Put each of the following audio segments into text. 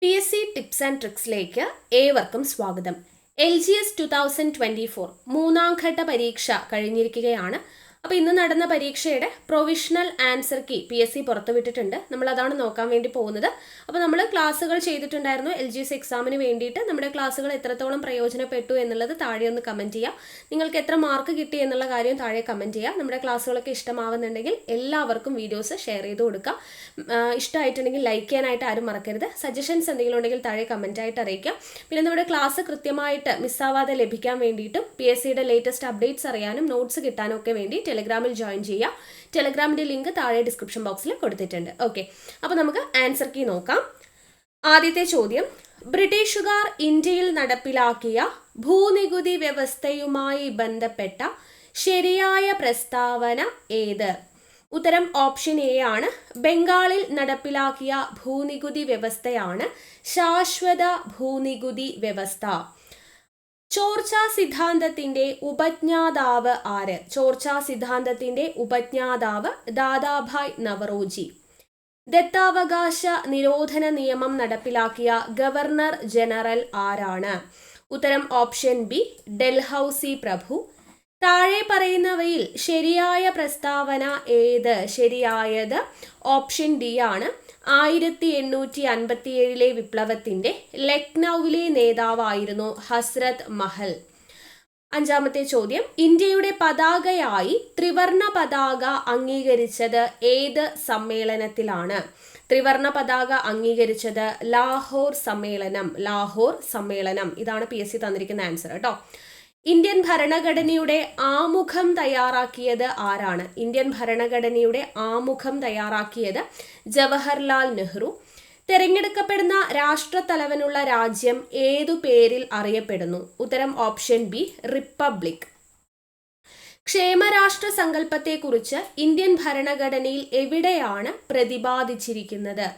PSC tips and ട്രിക്സിലേക്ക് ഏവർക്കും സ്വാഗതം. LGS 2024 മൂന്നാം ഘട്ട പരീക്ഷ കഴിഞ്ഞിരിക്കുകയാണ്. അപ്പോൾ ഇന്ന് നടന്ന പരീക്ഷയുടെ പ്രൊവിഷണൽ ആൻസർ കീ PSC പുറത്തുവിട്ടിട്ടുണ്ട്. നമ്മൾ അതാണ് നോക്കാൻ വേണ്ടി പോകുന്നത്. അപ്പോൾ നമ്മൾ ക്ലാസ്സുകൾ ചെയ്തിട്ടുണ്ടായിരുന്നു LGS എക്സാമിന് വേണ്ടിയിട്ട്. നമ്മുടെ ക്ലാസ്സുകൾ എത്രത്തോളം പ്രയോജനപ്പെട്ടു എന്നുള്ളത് താഴെ ഒന്ന് കമൻറ്റ് ചെയ്യാം. നിങ്ങൾക്ക് എത്ര മാർക്ക് കിട്ടി എന്നുള്ള കാര്യം താഴെ കമൻറ്റ് ചെയ്യാം. നമ്മുടെ ക്ലാസ്സുകളൊക്കെ ഇഷ്ടമാവുന്നുണ്ടെങ്കിൽ എല്ലാവർക്കും വീഡിയോസ് ഷെയർ ചെയ്ത് കൊടുക്കാം. ഇഷ്ടമായിട്ടുണ്ടെങ്കിൽ ലൈക്ക് ചെയ്യാനായിട്ട് ആരും മറക്കരുത്. സജഷൻസ് എന്തെങ്കിലും ഉണ്ടെങ്കിൽ താഴെ കമൻറ്റായിട്ട് അറിയിക്കാം. പിന്നെ നമ്മുടെ ക്ലാസ് കൃത്യമായിട്ട് മിസ്സാവാതെ ലഭിക്കാൻ വേണ്ടിയിട്ടും PSCയുടെ ലേറ്റസ്റ്റ് അപ്ഡേറ്റ്സ് അറിയാനും നോട്ട്സ് കിട്ടാനും ഒക്കെ വേണ്ടി ടെലഗ്രാമിൽ ജോയിൻ ചെയ്യുക. ടെലഗ്രാമിൻ്റെ ലിങ്ക് താഴെ ഡിസ്ക്രിപ്ഷൻ ബോക്സിൽ കൊടുത്തിട്ടുണ്ട്. ഓക്കെ, അപ്പോൾ നമുക്ക് ആൻസർ കീ നോക്കാം. ആദ്യത്തെ ചോദ്യം, ബ്രിട്ടീഷുകാർ ഇന്ത്യയിൽ നടപ്പിലാക്കിയ ഭൂനികുതി വ്യവസ്ഥയുമായി ബന്ധപ്പെട്ട ശരിയായ പ്രസ്താവന ഏത്? ഉത്തരം ഓപ്ഷൻ എ ആണ്. ബംഗാളിൽ നടപ്പിലാക്കിയ ഭൂനികുതി വ്യവസ്ഥയാണ് ശാശ്വത ഭൂനികുതി വ്യവസ്ഥ. ചോർച്ചാ സിദ്ധാന്തത്തിന്റെ ഉപജ്ഞാതാവ് ആര്? ചോർച്ചാ സിദ്ധാന്തത്തിന്റെ ഉപജ്ഞാതാവ് ദാദാഭായ് നവറോജി. ദത്താവകാശ നിരോധന നിയമം നടപ്പിലാക്കിയ ഗവർണർ ജനറൽ ആരാണ്? ഉത്തരം ഓപ്ഷൻ ബി ഡൽഹൌസി പ്രഭു. താഴെ പറയുന്നവയിൽ ശരിയായ പ്രസ്താവന ഏത്? ശരിയായത് ഓപ്ഷൻ ഡി ആണ്. 1857 വിപ്ലവത്തിന്റെ ലക്നൌവിലെ നേതാവായിരുന്നു ഹസ്രത്ത് മഹൽ. അഞ്ചാമത്തെ ചോദ്യം, ഇന്ത്യയുടെ പതാകയായി ത്രിവർണ പതാക അംഗീകരിച്ചത് ഏത് സമ്മേളനത്തിലാണ്? ത്രിവർണ പതാക അംഗീകരിച്ചത് ലാഹോർ സമ്മേളനം. ഇതാണ് PSC തന്നിരിക്കുന്ന ആൻസർ കേട്ടോ. ഇന്ത്യൻ ഭരണഘടനയുടെ ആമുഖം തയ്യാറാക്കിയത് ആരാണ്? ഇന്ത്യൻ ഭരണഘടനയുടെ ആമുഖം തയ്യാറാക്കിയത് ജവഹർലാൽ നെഹ്റു. തിരഞ്ഞെടുക്കപ്പെടുന്ന രാഷ്ട്രത്തലവനുള്ള രാജ്യം ഏതു പേരിൽ അറിയപ്പെടുന്നു? ഉത്തരം ഓപ്ഷൻ ബി റിപ്പബ്ലിക്. ക്ഷേമരാഷ്ട്ര സങ്കല്പത്തെക്കുറിച്ച് ഇന്ത്യൻ ഭരണഘടനയിൽ എവിടെയാണ് പ്രതിപാദിച്ചിരിക്കുന്നത്?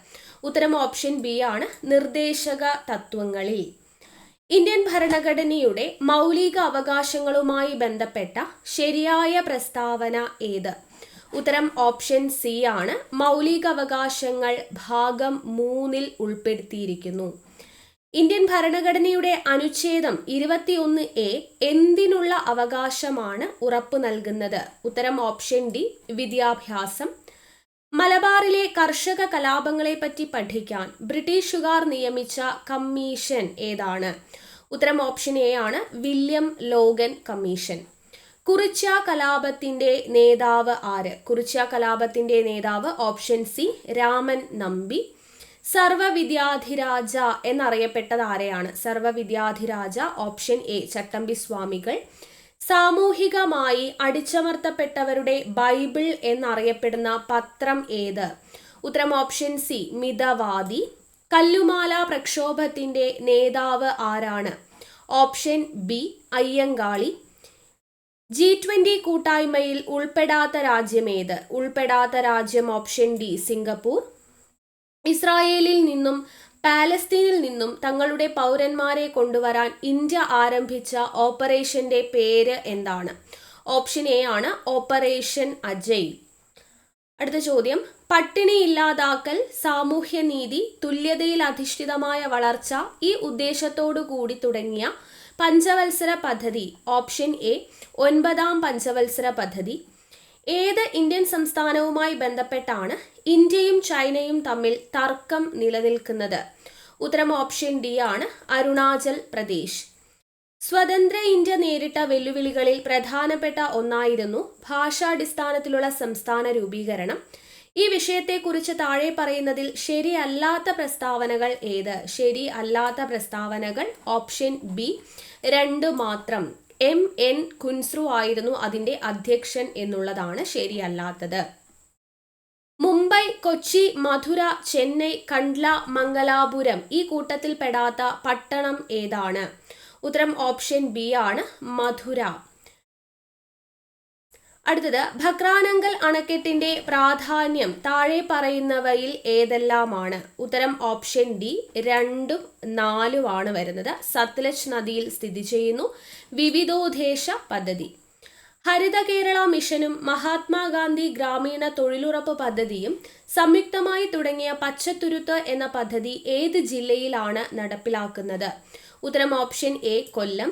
ഉത്തരം ഓപ്ഷൻ ബി ആണ്. നിർദ്ദേശക തത്വങ്ങളിൽ. ഇന്ത്യൻ ഭരണഘടനയുടെ മൗലിക അവകാശങ്ങളുമായി ബന്ധപ്പെട്ട ശരിയായ പ്രസ്താവന ഏത്? ഉത്തരം ഓപ്ഷൻ സി ആണ്. മൗലിക അവകാശങ്ങൾ ഭാഗം 3 ഉൾപ്പെടുത്തിയിരിക്കുന്നു. ഇന്ത്യൻ ഭരണഘടനയുടെ അനുച്ഛേദം 21A എന്തിനുള്ള അവകാശമാണ് ഉറപ്പു നൽകുന്നത്? ഉത്തരം ഓപ്ഷൻ ഡി വിദ്യാഭ്യാസം. മലബാറിലെ കർഷക കലാപങ്ങളെ പറ്റി പഠിക്കാൻ ബ്രിട്ടീഷുകാർ നിയമിച്ച കമ്മീഷൻ ഏതാണ്? ഉത്തരം ഓപ്ഷൻ എ ആണ്. William Logan commission. കുറിച്യ കലാപത്തിന്റെ നേതാവ് ആര്? കുറിച്യ കലാപത്തിന്റെ നേതാവ് ഓപ്ഷൻ സി രാമൻ നമ്പി. സർവവിദ്യാധിരാജ എന്നറിയപ്പെട്ടത് ആരെയാണ്? സർവവിദ്യാധിരാജ ഓപ്ഷൻ എ ചട്ടമ്പി സ്വാമികൾ. സാമൂഹികമായി അടിച്ചമർത്തപ്പെട്ടവരുടെ ബൈബിൾ എന്നറിയപ്പെടുന്ന പത്രം ഏത്? ഉത്തരം ഓപ്ഷൻ സി മിതവാദി. കല്ലുമാല പ്രക്ഷോഭത്തിന്റെ നേതാവ് ആരാണ്? Option B Ayyankali. G20 കൂട്ടായ്മയിൽ ഉൾപ്പെടാത്ത രാജ്യം ഏത്? ഉൾപ്പെടാത്ത രാജ്യം ഓപ്ഷൻ ഡി സിംഗപ്പൂർ. ഇസ്രായേലിൽ നിന്നും പാലസ്തീനിൽ നിന്നും തങ്ങളുടെ പൗരന്മാരെ കൊണ്ടുവരാൻ ഇന്ത്യ ആരംഭിച്ച ഓപ്പറേഷന്റെ പേര് എന്താണ്? ഓപ്ഷൻ എ ആണ് ഓപ്പറേഷൻ അജയ്. അടുത്ത ചോദ്യം, പട്ടിണി ഇല്ലാതാക്കൽ, സാമൂഹ്യനീതി, തുല്യതയിൽ അധിഷ്ഠിതമായ വളർച്ച ഈ ഉദ്ദേശത്തോടു കൂടി തുടങ്ങിയ പഞ്ചവത്സര പദ്ധതി ഓപ്ഷൻ എ 9ാം പഞ്ചവത്സര പദ്ധതി. ഏത് ഇന്ത്യൻ സംസ്ഥാനവുമായി ബന്ധപ്പെട്ടാണ് ഇന്ത്യയും ചൈനയും തമ്മിൽ തർക്കം നിലനിൽക്കുന്നത്? ഉത്തരം ഓപ്ഷൻ ഡി ആണ് അരുണാചൽ പ്രദേശ്. സ്വതന്ത്ര ഇന്ത്യ നേരിട്ട വെല്ലുവിളികളിൽ പ്രധാനപ്പെട്ട ഒന്നായിരുന്നു ഭാഷാടിസ്ഥാനത്തിലുള്ള സംസ്ഥാന രൂപീകരണം. ഈ വിഷയത്തെക്കുറിച്ച് താഴെ പറയുന്നതിൽ ശരിയല്ലാത്ത പ്രസ്താവനകൾ ഏത്? ശരിയല്ലാത്ത പ്രസ്താവനകൾ ഓപ്ഷൻ ബി 2 മാത്രം. MN കുൻസ്രു ആയിരുന്നു അതിന്റെ അധ്യക്ഷൻ എന്നുള്ളതാണ് ശരിയല്ലാത്തത്. മുംബൈ, കൊച്ചി, മധുര, ചെന്നൈ, കണ്ട്ല, മംഗലാപുരം ഈ കൂട്ടത്തിൽ പെടാത്ത പട്ടണം ഏതാണ്? ഉത്തരം ഓപ്ഷൻ ബി ആണ് മധുര. അടുത്തത്, ഭക്രാനങ്കൽ അണക്കെട്ടിന്റെ പ്രാധാന്യം താഴെ പറയുന്നവയിൽ ഏതെല്ലാമാണ്? ഉത്തരം ഓപ്ഷൻ ഡി 2ഉം 4ഉം ആണ് വരുന്നത്. സത്ലജ് നദിയിൽ സ്ഥിതി ചെയ്യുന്നു. വിവിധോദ്ദേശ പദ്ധതി. ഹരിത കേരള മിഷനും മഹാത്മാഗാന്ധി ഗ്രാമീണ തൊഴിലുറപ്പ് പദ്ധതിയും സംയുക്തമായി തുടങ്ങിയ പച്ചത്തുരുത്ത് എന്ന പദ്ധതി ഏത് ജില്ലയിലാണ് നടപ്പിലാക്കുന്നത്? ഉത്തരം ഓപ്ഷൻ എ കൊല്ലം.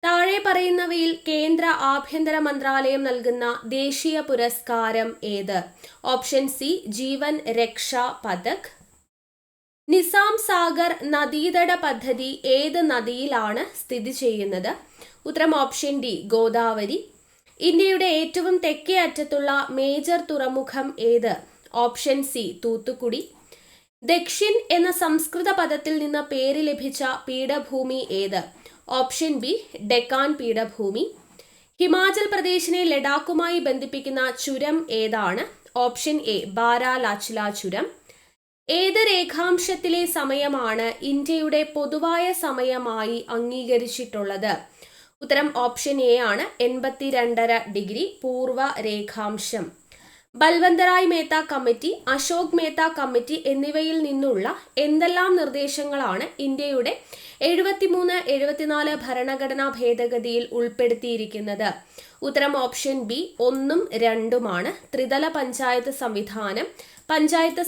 താഴെ പറയുന്നവയിൽ കേന്ദ്ര ആഭ്യന്തര മന്ത്രാലയം നൽകുന്ന ദേശീയ പുരസ്കാരം ഏത്? ഓപ്ഷൻ സി ജീവൻ രക്ഷാ പതക്. നിസാം സാഗർ നദീതട പദ്ധതി ഏത് നദിയിലാണ് സ്ഥിതി ചെയ്യുന്നത്? ഉത്തരം ഓപ്ഷൻ ഡി ഗോദാവരി. ഇന്ത്യയുടെ ഏറ്റവും തെക്കേ അറ്റത്തുള്ള മേജർ തുറമുഖം ഏത്? Option C Thoothukudi. ദക്ഷിൺ എന്ന സംസ്കൃത പദത്തിൽ നിന്ന് പേര് ലഭിച്ച പീഠഭൂമി ഏത്? ഓപ്ഷൻ ബി ഡെക്കാൻ പീഠഭൂമി. ഹിമാചൽ പ്രദേശിനെ ലഡാക്കുമായി ബന്ധിപ്പിക്കുന്ന ചുരം ഏതാണ്? ഓപ്ഷൻ എ ബാരാലാച്ചില ചുരം. ഏത് രേഖാംശത്തിലെ സമയമാണ് ഇന്ത്യയുടെ പൊതുവായ സമയമായി അംഗീകരിച്ചിട്ടുള്ളത്? ഉത്തരം ഓപ്ഷൻ എ ആണ് 82.5 ഡിഗ്രി പൂർവ്വ രേഖാംശം. ബൽവന്തറായ് മേത്ത കമ്മിറ്റി, അശോക് മേത്ത കമ്മിറ്റി എന്നിവയിൽ നിന്നുള്ള എന്തെല്ലാം നിർദ്ദേശങ്ങളാണ് ഇന്ത്യയുടെ 73-74 ഭരണഘടനാ ഭേദഗതിയിൽ ഉൾപ്പെടുത്തിയിരിക്കുന്നത്? ഉത്തരം ഓപ്ഷൻ ബി 1ഉം 2ഉമാണ്. ത്രിതല പഞ്ചായത്ത് സംവിധാനം, പഞ്ചായത്ത്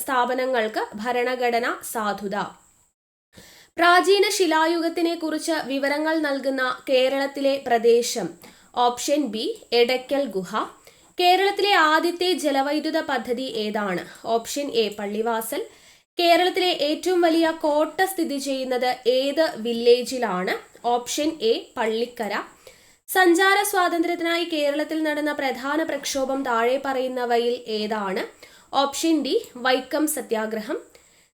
സ്ഥാപനങ്ങൾക്ക് ഭരണഘടനാ സാധുത. പ്രാചീന ശിലായുഗത്തിനെ കുറിച്ച് വിവരങ്ങൾ നൽകുന്ന കേരളത്തിലെ പ്രദേശം? ഓപ്ഷൻ ബി എടയ്ക്കൽ ഗുഹ. കേരളത്തിലെ ആദ്യത്തെ ജലവൈദ്യുത പദ്ധതി ഏതാണ്? Option A Pallivasal. കേരളത്തിലെ ഏറ്റവും വലിയ കോട്ട സ്ഥിതി ചെയ്യുന്നത് ഏത് വില്ലേജിലാണ്? Option A Pallikkara. സഞ്ചാര സ്വാതന്ത്ര്യത്തിനായി കേരളത്തിൽ നടന്ന പ്രധാന പ്രക്ഷോഭം താഴെ പറയുന്നവയിൽ ഏതാണ്? ഓപ്ഷൻ ഡി വൈക്കം സത്യാഗ്രഹം.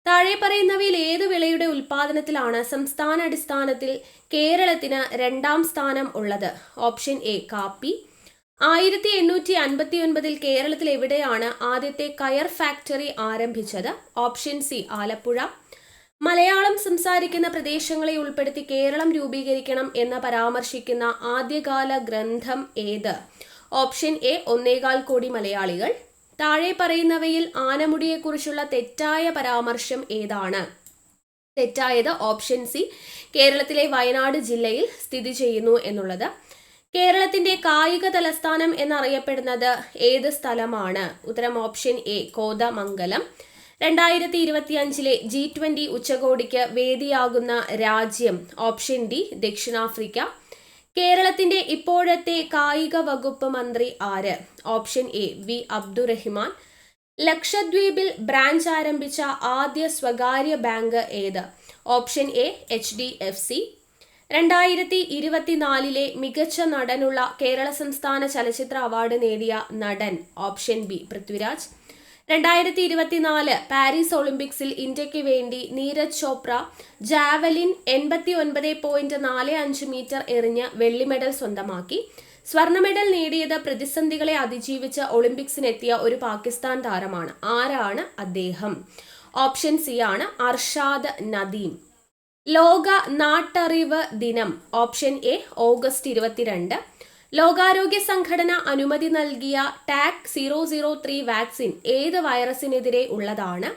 താഴെ പറയുന്നവയിൽ ഏത് വിളയുടെ ഉൽപാദനത്തിലാണ് സംസ്ഥാനാടിസ്ഥാനത്തിൽ കേരളത്തിന് 2ാം സ്ഥാനം ഉള്ളത്? ഓപ്ഷൻ എ കാപ്പി. 1859 കേരളത്തിൽ എവിടെയാണ് ആദ്യത്തെ കയർ ഫാക്ടറി ആരംഭിച്ചത്? Option C Alappuzha. മലയാളം സംസാരിക്കുന്ന പ്രദേശങ്ങളെ ഉൾപ്പെടുത്തി കേരളം രൂപീകരിക്കണം എന്ന് പരാമർശിക്കുന്ന ആദ്യകാല ഗ്രന്ഥം ഏത്? ഓപ്ഷൻ എ 1.25 കോടി മലയാളികൾ. താഴെ പറയുന്നവയിൽ ആനമുടിയെക്കുറിച്ചുള്ള തെറ്റായ പരാമർശം ഏതാണ്? തെറ്റായത് ഓപ്ഷൻ സി കേരളത്തിലെ വയനാട് ജില്ലയിൽ സ്ഥിതി ചെയ്യുന്നു എന്നുള്ളത്. കേരളത്തിന്റെ കായിക തലസ്ഥാനം എന്നറിയപ്പെടുന്നത് ഏത് സ്ഥലമാണ്? ഉത്തരം ഓപ്ഷൻ എ കോതമംഗലം. 2025 G20 ഉച്ചകോടിക്ക് വേദിയാകുന്ന രാജ്യം? ഓപ്ഷൻ ഡി ദക്ഷിണാഫ്രിക്ക. കേരളത്തിന്റെ ഇപ്പോഴത്തെ കായിക വകുപ്പ് മന്ത്രി ആര്? Option A V Abdurahiman. ലക്ഷദ്വീപിൽ ബ്രാഞ്ച് ആരംഭിച്ച ആദ്യ സ്വകാര്യ ബാങ്ക് ഏത്? Option A HDFC. 2024 മികച്ച നടനുള്ള കേരള സംസ്ഥാന ചലച്ചിത്ര അവാർഡ് നേടിയ നടൻ? Option B Prithviraj. 2024 പാരീസ് ഒളിമ്പിക്സിൽ ഇന്ത്യക്ക് വേണ്ടി നീരജ് ചോപ്ര ജാവലിൻ 89.45 മീറ്റർ എറിഞ്ഞ് വെള്ളി മെഡൽ സ്വന്തമാക്കി. സ്വർണ്ണ മെഡൽ നേടിയത് പ്രതിസന്ധികളെ അതിജീവിച്ച് ഒളിമ്പിക്സിനെത്തിയ ഒരു പാകിസ്ഥാൻ താരമാണ്. ആരാണ് അദ്ദേഹം? ഓപ്ഷൻ സി ആണ് അർഷാദ് നദീം. ലോക നാട്ടറിവ് ദിനം? Option A August 22. ലോകാരോഗ്യ സംഘടന അനുമതി നൽകിയ ടാക് 003 വാക്സിൻ ഏത് വൈറസിനെതിരെ ഉള്ളതാണ്?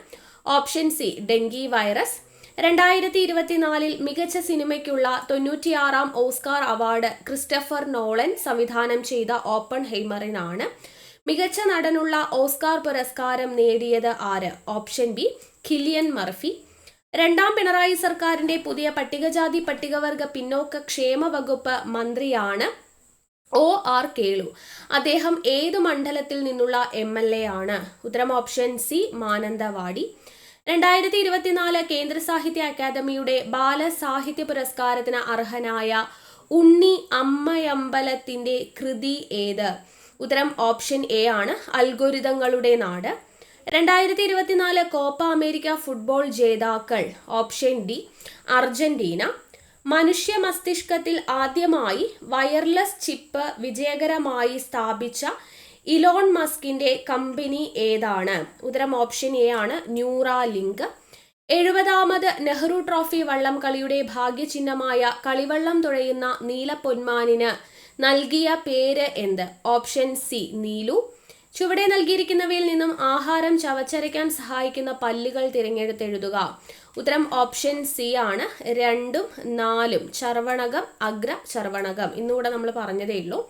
Option C dengue virus. 2024 മികച്ച സിനിമയ്ക്കുള്ള 96ാം ഓസ്കാർ അവാർഡ് ക്രിസ്റ്റഫർ നോളൻ സംവിധാനം ചെയ്ത ഓപ്പൺ ഹെയ്മറിനാണ്. മികച്ച നടനുള്ള ഓസ്കാർ പുരസ്കാരം നേടിയത് ആര്? Option B Kylian Murphy. 2ാം Pinarayi സർക്കാരിന്റെ പുതിയ പട്ടികജാതി പട്ടികവർഗ പിന്നോക്ക ക്ഷേമ വകുപ്പ് മന്ത്രിയാണ് OR കേളു. അദ്ദേഹം ഏതു മണ്ഡലത്തിൽ നിന്നുള്ള MLA ആണ്? ഉത്തരം ഓപ്ഷൻ സി മാനന്തവാടി. 2024 കേന്ദ്ര സാഹിത്യ അക്കാദമിയുടെ ബാലസാഹിത്യ പുരസ്കാരത്തിന് അർഹനായ ഉണ്ണി അമ്മയമ്പലത്തിന്റെ കൃതി ഏത്? ഉത്തരം ഓപ്ഷൻ എ ആണ് അൽഗോരിതങ്ങളുടെ നാട്. 2024 കോപ്പ അമേരിക്ക ഫുട്ബോൾ ജേതാക്കൾ? Option D Argentina. മനുഷ്യ മസ്തിഷ്കത്തിൽ ആദ്യമായി വയർലെസ് ചിപ്പ് വിജയകരമായി സ്ഥാപിച്ച ഇലോൺ മസ്കിന്റെ കമ്പനി ഏതാണ്? ഉത്തരം ഓപ്ഷൻ എ ആണ് ന്യൂറാലിങ്ക്. 70ാമത് നെഹ്റു ട്രോഫി വള്ളം കളിയുടെ ഭാഗ്യചിഹ്നമായ കളിവള്ളം തുഴയുന്ന നീലപ്പൊന്മാനിന് നൽകിയ പേര് എന്ത്? Option C Neelu. ചുവടെ നൽകിയിരിക്കുന്നവയിൽ നിന്നും ആഹാരം ചവച്ചരയ്ക്കാൻ സഹായിക്കുന്ന പല്ലുകൾ തിരഞ്ഞെടുത്തെഴുതുക. ഉത്തരം ഓപ്ഷൻ സി ആണ് 2ഉം 4ഉം. ചർവണകം, അഗ്ര ചർവണകം. ഇന്നുകൂടെ നമ്മൾ പറഞ്ഞതേ ഉള്ളൂ.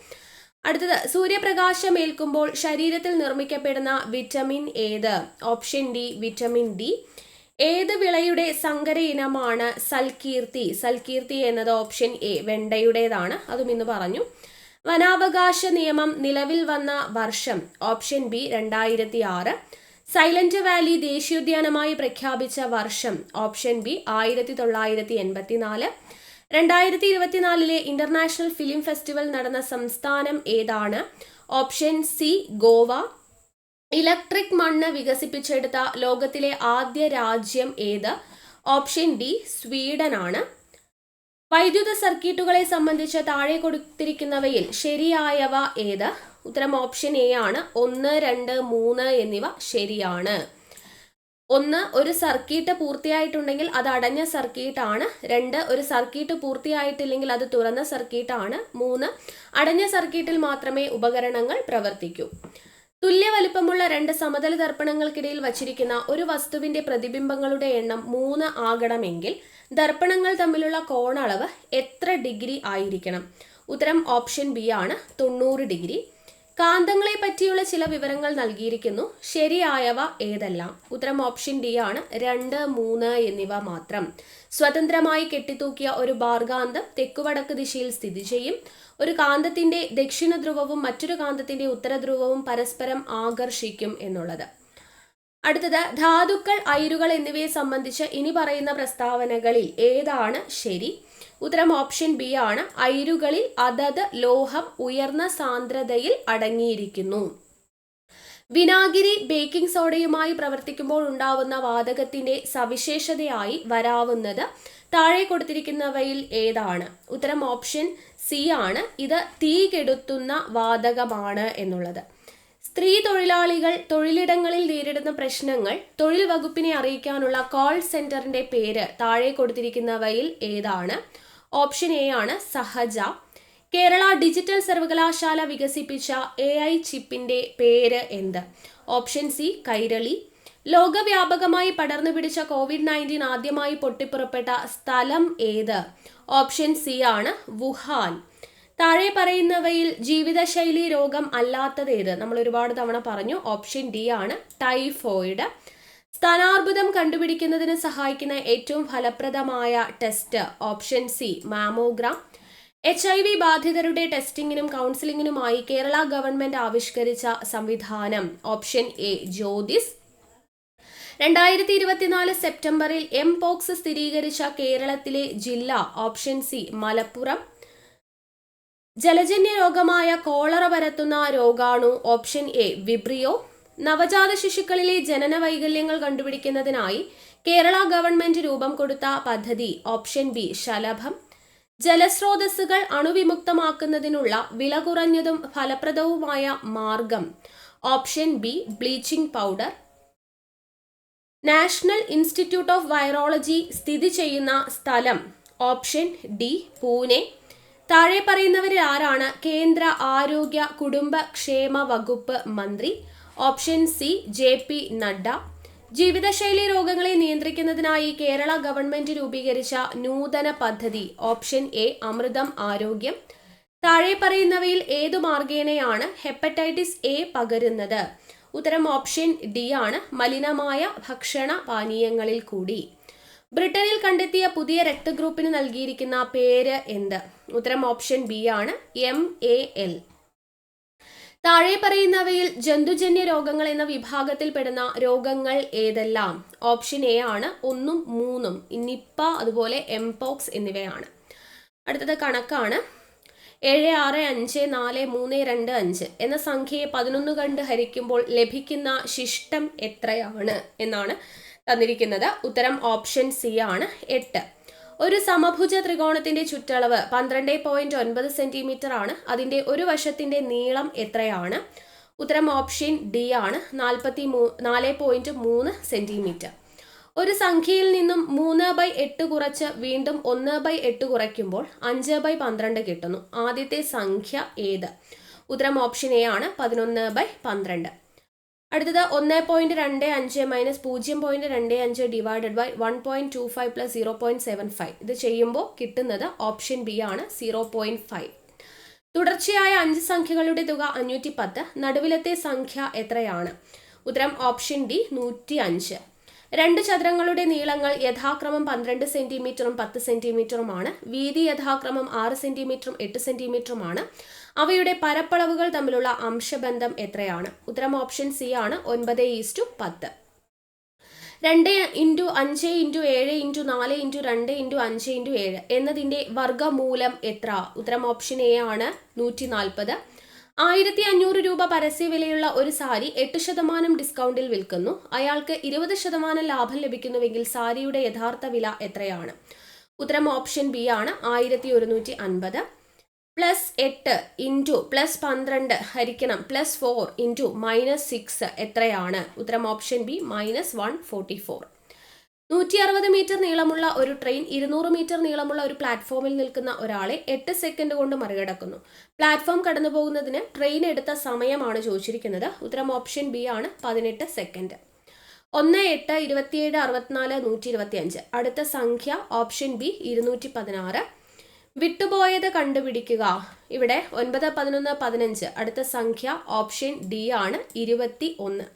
അടുത്തത്, സൂര്യപ്രകാശം ഏൽക്കുമ്പോൾ ശരീരത്തിൽ നിർമ്മിക്കപ്പെടുന്ന വിറ്റമിൻ ഏത്? Option D vitamin D. ഏത് വിളയുടെ സങ്കര ഇനമാണ് സൽകീർത്തി? സൽകീർത്തി എന്നത് ഓപ്ഷൻ എ വെണ്ടയുടേതാണ്, അതും ഇന്ന് പറഞ്ഞു. വനാവകാശ നിയമം നിലവിൽ വന്ന വർഷം? Option B 2006. സൈലന്റ് വാലി ദേശീയോദ്യാനമായി പ്രഖ്യാപിച്ച വർഷം? Option B 1984. 2024 international film festival നടന്ന സംസ്ഥാനം ഏതാണ്? Option C Goa. ഇലക്ട്രിക് മണ്ണ് വികസിപ്പിച്ചെടുത്ത ലോകത്തിലെ ആദ്യ രാജ്യം ഏത്? ഓപ്ഷൻ ഡി സ്വീഡൻ ആണ്. വൈദ്യുത സർക്യൂട്ടുകളെ സംബന്ധിച്ച് താഴെ കൊടുത്തിരിക്കുന്നവയിൽ ശരിയായവ ഏത്? ഉത്തരം ഓപ്ഷൻ എ ആണ്. 1, 2, 3 എന്നിവ ശരിയാണ്. 1, ഒരു സർക്യൂട്ട് പൂർത്തിയായിട്ടുണ്ടെങ്കിൽ അത് അടഞ്ഞ സർക്യൂട്ടാണ്. 2, ഒരു സർക്യൂട്ട് പൂർത്തിയായിട്ടില്ലെങ്കിൽ അത് തുറന്ന സർക്യൂട്ടാണ്. 3, അടഞ്ഞ സർക്യൂട്ടിൽ മാത്രമേ ഉപകരണങ്ങൾ പ്രവർത്തിക്കൂ. തുല്യ വലിപ്പമുള്ള 2 സമതല ദർപ്പണങ്ങൾക്കിടയിൽ വച്ചിരിക്കുന്ന ഒരു വസ്തുവിന്റെ പ്രതിബിംബങ്ങളുടെ എണ്ണം 3 ആകണമെങ്കിൽ ദർപ്പണങ്ങൾ തമ്മിലുള്ള കോണളവ് എത്ര ഡിഗ്രി ആയിരിക്കണം? ഉത്തരം ഓപ്ഷൻ ബി ആണ്, 90 ഡിഗ്രി. കാന്തങ്ങളെ പറ്റിയുള്ള ചില വിവരങ്ങൾ നൽകിയിരിക്കുന്നു. ശരിയായവ ഏതെല്ലാം? ഉത്തരം ഓപ്ഷൻ ഡി ആണ്, 2, 3 എന്നിവ മാത്രം. സ്വതന്ത്രമായി കെട്ടിത്തൂക്കിയ ഒരു ബാർകാന്തം തെക്കുവടക്ക് ദിശയിൽ സ്ഥിതി ചെയ്യും. ഒരു കാന്തത്തിന്റെ ദക്ഷിണ ധ്രുവവും മറ്റൊരു കാന്തത്തിന്റെ ഉത്തര ധ്രുവവും പരസ്പരം ആകർഷിക്കും എന്നുള്ളത്. അടുത്തത്, ധാതുക്കൾ, അയിരുകൾ എന്നിവയെ സംബന്ധിച്ച് ഇനി പറയുന്ന പ്രസ്താവനകളിൽ ഏതാണ് ശരി? ഉത്തരം ഓപ്ഷൻ ബി ആണ്. അയിരുകളിൽ അതത് ലോഹം ഉയർന്ന സാന്ദ്രതയിൽ അടങ്ങിയിരിക്കുന്നു. വിനാഗിരി ബേക്കിംഗ് സോഡയുമായി പ്രവർത്തിക്കുമ്പോൾ ഉണ്ടാവുന്ന വാതകത്തിന്റെ സവിശേഷതയായി വരാവുന്നത് താഴെ കൊടുത്തിരിക്കുന്നവയിൽ ഏതാണ്? ഉത്തരം ഓപ്ഷൻ സി ആണ്. ഇത് തീ കെടുത്തുന്ന വാതകമാണ് എന്നുള്ളത്. സ്ത്രീ തൊഴിലാളികൾ തൊഴിലിടങ്ങളിൽ നേരിടുന്ന പ്രശ്നങ്ങൾ തൊഴിൽ വകുപ്പിനെ അറിയിക്കാനുള്ള കോൾ സെന്ററിന്റെ പേര് താഴെ കൊടുത്തിരിക്കുന്നവയിൽ ഏതാണ്? ഓപ്ഷൻ എ ആണ്, സഹജ. കേരള ഡിജിറ്റൽ സർവകലാശാല വികസിപ്പിച്ച AI ചിപ്പിന്റെ പേര് എന്ത്? Option C Kairali. ലോകവ്യാപകമായി പടർന്നു പിടിച്ച COVID-19 ആദ്യമായി പൊട്ടിപ്പുറപ്പെട്ട സ്ഥലം ഏത്? ഓപ്ഷൻ സി ആണ്, വുഹാൻ. താഴെ പറയുന്നവയിൽ ജീവിതശൈലി രോഗം അല്ലാത്തതേത്? നമ്മൾ ഒരുപാട് തവണ പറഞ്ഞു. ഓപ്ഷൻ ഡി ആണ്, ടൈഫോയിഡ്. സ്ഥാനാർബുദം കണ്ടുപിടിക്കുന്നതിന് സഹായിക്കുന്ന ഏറ്റവും ഫലപ്രദമായ test? Option C mammogram. HIV ബാധിതരുടെ ടെസ്റ്റിംഗിനും കൗൺസിലിംഗിനുമായി കേരള ഗവൺമെന്റ് ആവിഷ്കരിച്ച സംവിധാനം? Option A Jyothis. 2024 സെപ്റ്റംബറിൽ എംപോക്സ് സ്ഥിരീകരിച്ച കേരളത്തിലെ ജില്ല? Option C Malappuram. ജലജന്യ രോഗമായ കോളറ പരത്തുന്ന രോഗാണു? Option A Vibrio. നവജാത ശിശുക്കളിലെ ജനന വൈകല്യങ്ങൾ കണ്ടുപിടിക്കുന്നതിനായി കേരള ഗവൺമെന്റ് രൂപം കൊടുത്ത പദ്ധതി? ഓപ്ഷൻ ബി ശലഭം. ജലസ്രോതസ്സുകൾ അണുവിമുക്തമാക്കുന്നതിനുള്ള വില കുറഞ്ഞതും ഫലപ്രദവുമായ മാർഗം? Option B bleaching powder. National institute of virology സ്ഥിതി ചെയ്യുന്ന സ്ഥലം? Option D Pune. താഴെ പറയുന്നവരിൽ ആരാണ് കേന്ദ്ര ആരോഗ്യ കുടുംബ ക്ഷേമ വകുപ്പ് മന്ത്രി? Option C JP Nadda. ജീവിതശൈലി രോഗങ്ങളെ നിയന്ത്രിക്കുന്നതിനായി കേരള ഗവൺമെന്റ് രൂപീകരിച്ച നൂതന പദ്ധതി? ഓപ്ഷൻ എ അമൃതം ആരോഗ്യം. താഴെ പറയുന്നവയിൽ ഏതു മാർഗേനയാണ് ഹെപ്പറ്റൈറ്റിസ് A പകരുന്നത്? ഉത്തരം ഓപ്ഷൻ ഡി ആണ്, മലിനമായ ഭക്ഷണ പാനീയങ്ങളിൽ കൂടി. ബ്രിട്ടനിൽ കണ്ടെത്തിയ പുതിയ രക്തഗ്രൂപ്പിന് നൽകിയിരിക്കുന്ന പേര് എന്ത്? ഉത്തരം ഓപ്ഷൻ ബി ആണ്, MAL. താഴെ പറയുന്നവയിൽ ജന്തുജന്യ രോഗങ്ങൾ എന്ന വിഭാഗത്തിൽപ്പെടുന്ന രോഗങ്ങൾ ഏതെല്ലാം? ഓപ്ഷൻ എ ആണ് 1ഉം 3ഉം, നിപ്പ അതുപോലെ എംപോക്സ് എന്നിവയാണ്. അടുത്തത് കണക്കാണ്. 7, 6, 5, 4, 3, 2, 5 എന്ന സംഖ്യയെ 11 കൊണ്ട് ഹരിക്കുമ്പോൾ ലഭിക്കുന്ന ശിഷ്ടം എത്രയാണ് എന്നാണ് തന്നിരിക്കുന്നത്. ഉത്തരം ഓപ്ഷൻ സി ആണ്, 8. ഒരു സമഭുജ ത്രികോണത്തിന്റെ ചുറ്റളവ് 12.9 സെന്റിമീറ്റർ ആണ്. അതിന്റെ ഒരു വശത്തിന്റെ നീളം എത്രയാണ്? ഉത്തരം ഓപ്ഷൻ ഡി ആണ്, 4.3 സെന്റിമീറ്റർ. ഒരു സംഖ്യയിൽ നിന്നും 3/8 കുറച്ച് വീണ്ടും 1/8 കുറയ്ക്കുമ്പോൾ 5/12 കിട്ടുന്നു. ആദ്യത്തെ സംഖ്യ ഏത്? ഉത്തരം ഓപ്ഷൻ എ ആണ്, 11/12. അടുത്തത് 1.25 മൈനസ് 0.25 ഡിവൈഡഡ് ബൈ 1.25 പ്ലസ് 0.75. ഇത് ചെയ്യുമ്പോൾ കിട്ടുന്നത് ഓപ്ഷൻ ബി ആണ്, 0.5. തുടർച്ചയായ 5 സംഖ്യകളുടെ തുക 510. നടുവിലത്തെ സംഖ്യ എത്രയാണ്? ഉത്തരം ഓപ്ഷൻ ഡി 105. 2 ചതുരങ്ങളുടെ നീളങ്ങൾ യഥാക്രമം 12 സെന്റിമീറ്ററും 10 സെന്റിമീറ്ററുമാണ്. വീതി യഥാക്രമം 6 സെന്റിമീറ്ററും 8 സെന്റിമീറ്ററുമാണ്. അവയുടെ പരപ്പളവുകൾ തമ്മിലുള്ള അംശബന്ധം എത്രയാണ്? ഉത്തരം ഓപ്ഷൻ സി ആണ് 9:10. 2 × 5 × 7 × 4 × 2 × 5 × 7 എന്നതിൻ്റെ വർഗ്ഗമൂലം എത്ര? ഉത്തരം ഓപ്ഷൻ എ ആണ് 140. 1500 രൂപ പരസ്യവിലയുള്ള ഒരു സാരി 8% ഡിസ്കൗണ്ടിൽ വിൽക്കുന്നു. അയാൾക്ക് 20% ലാഭം ലഭിക്കുന്നുവെങ്കിൽ സാരിയുടെ യഥാർത്ഥ വില എത്രയാണ്? ഉത്തരം ഓപ്ഷൻ ബി ആണ് 1150. +8 × +12 ഹരിക്കണം +4 × -6 എത്രയാണ്? ഉത്തരം ഓപ്ഷൻ ബി -144. 160 മീറ്റർ നീളമുള്ള ഒരു ട്രെയിൻ 200 മീറ്റർ നീളമുള്ള ഒരു പ്ലാറ്റ്ഫോമിൽ നിൽക്കുന്ന ഒരാളെ 8 സെക്കൻഡ് കൊണ്ട് മറികടക്കുന്നു. പ്ലാറ്റ്ഫോം കടന്നു പോകുന്നതിന് ട്രെയിൻ എടുത്ത സമയമാണ് ചോദിച്ചിരിക്കുന്നത്. ഉത്തരം ഓപ്ഷൻ ബി ആണ് 18 സെക്കൻഡ്. 1, 8, 27, 64, 125. അടുത്ത സംഖ്യ ഓപ്ഷൻ ബി 216. വിട്ടുപോയത് കണ്ടുപിടിക്കുക. ഇവിടെ 9, 11, 15. അടുത്ത സംഖ്യ ഓപ്ഷൻ ഡി ആണ് 21.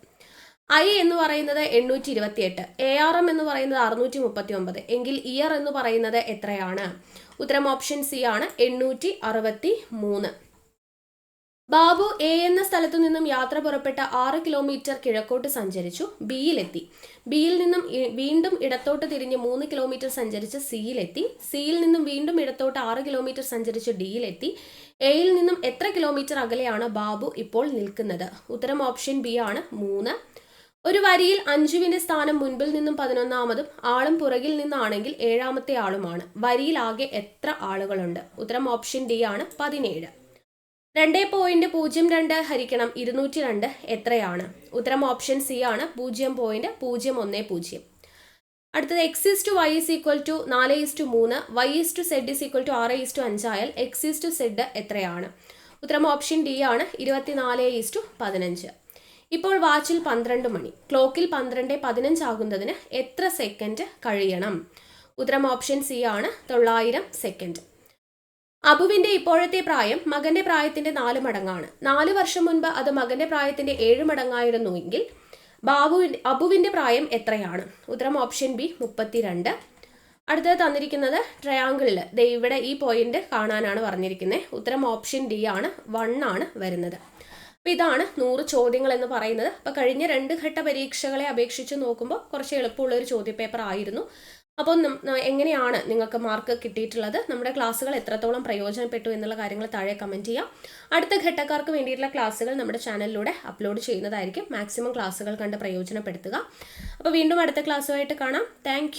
ഐ എന്ന് പറയുന്നത് 828. ARM എന്ന് പറയുന്നത് 639. എങ്കിൽ ഇയർ എന്ന് പറയുന്നത് എത്രയാണ്? ഉത്തരം ഓപ്ഷൻ സി ആണ് 863. ബാബു എ എന്ന സ്ഥലത്തു നിന്നും യാത്ര പുറപ്പെട്ട 6 കിലോമീറ്റർ കിഴക്കോട്ട് സഞ്ചരിച്ചു. ബിയിലെത്തി. ബിയിൽ നിന്നും വീണ്ടും ഇടത്തോട്ട് തിരിഞ്ഞ് 3 കിലോമീറ്റർ സഞ്ചരിച്ച് സിയിലെത്തി. സിയിൽ നിന്നും വീണ്ടും ഇടത്തോട്ട് 6 കിലോമീറ്റർ സഞ്ചരിച്ച് ഡിയിലെത്തി. എയിൽ നിന്നും എത്ര കിലോമീറ്റർ അകലെയാണ് ബാബു ഇപ്പോൾ നിൽക്കുന്നത്? ഉത്തരം ഓപ്ഷൻ ബി ആണ് 3. ഒരു വരിയിൽ അഞ്ജുവിന്റെ സ്ഥാനം മുൻപിൽ നിന്നും 11-മതും ആളും പുറകിൽ നിന്നാണെങ്കിൽ 7-മത്തെ ആളുമാണ്. വരിയിൽ ആകെ എത്ര ആളുകളുണ്ട്? ഉത്തരം ഓപ്ഷൻ ഡി ആണ് 17. 2.02 ഹരിക്കണം 202 എത്രയാണ്? ഉത്തരം ഓപ്ഷൻ സി ആണ് 0.010. അടുത്തത് x/y = 4:3, y/z = 6:5 ആയാൽ x/z എത്രയാണ്? ഉത്തരം ഓപ്ഷൻ ഡി ആണ് 24:15. ഇപ്പോൾ വാച്ചിൽ 12 മണി. ക്ലോക്കിൽ 12:15 ആകുന്നതിന് എത്ര സെക്കൻഡ് കഴിയണം? ഉത്തരം ഓപ്ഷൻ സി ആണ് 900 സെക്കൻഡ്. അബുവിന്റെ ഇപ്പോഴത്തെ പ്രായം മകന്റെ പ്രായത്തിന്റെ 4 മടങ്ങാണ്. 4 വർഷം മുൻപ് അത് മകന്റെ പ്രായത്തിന്റെ 7 മടങ്ങായിരുന്നുവെങ്കിൽ അബുവിന്റെ പ്രായം എത്രയാണ്? ഉത്തരം ഓപ്ഷൻ ബി 32. അടുത്തത് തന്നിരിക്കുന്നത് ട്രയാങ്കിളിൽ ഇവിടെ ഈ പോയിന്റ് കാണാനാണ് പറഞ്ഞിരിക്കുന്നത്. ഉത്തരം ഓപ്ഷൻ ഡി ആണ് 1 ആണ് വരുന്നത്. അപ്പോൾ ഇതാണ് 100 ചോദ്യങ്ങൾ എന്ന് പറയുന്നത്. അപ്പോൾ കഴിഞ്ഞ 2 ഘട്ട പരീക്ഷകളെ അപേക്ഷിച്ച് നോക്കുമ്പോൾ കുറച്ച് എളുപ്പമുള്ളൊരു ചോദ്യപേപ്പർ ആയിരുന്നു. അപ്പോൾ എങ്ങനെയാണ് നിങ്ങൾക്ക് മാർക്ക് കിട്ടിയിട്ടുള്ളത്? നമ്മുടെ ക്ലാസ്സുകൾ എത്രത്തോളം പ്രയോജനപ്പെട്ടു എന്നുള്ള കാര്യങ്ങൾ താഴെ കമൻറ്റ് ചെയ്യാം. അടുത്ത ഘട്ടക്കാർക്ക് വേണ്ടിയിട്ടുള്ള ക്ലാസ്സുകൾ നമ്മുടെ ചാനലിലൂടെ അപ്ലോഡ് ചെയ്യുന്നതായിരിക്കും. മാക്സിമം ക്ലാസ്സുകൾ കണ്ട് പ്രയോജനപ്പെടുത്തുക. അപ്പോൾ വീണ്ടും അടുത്ത ക്ലാസ്സുമായിട്ട് കാണാം. താങ്ക്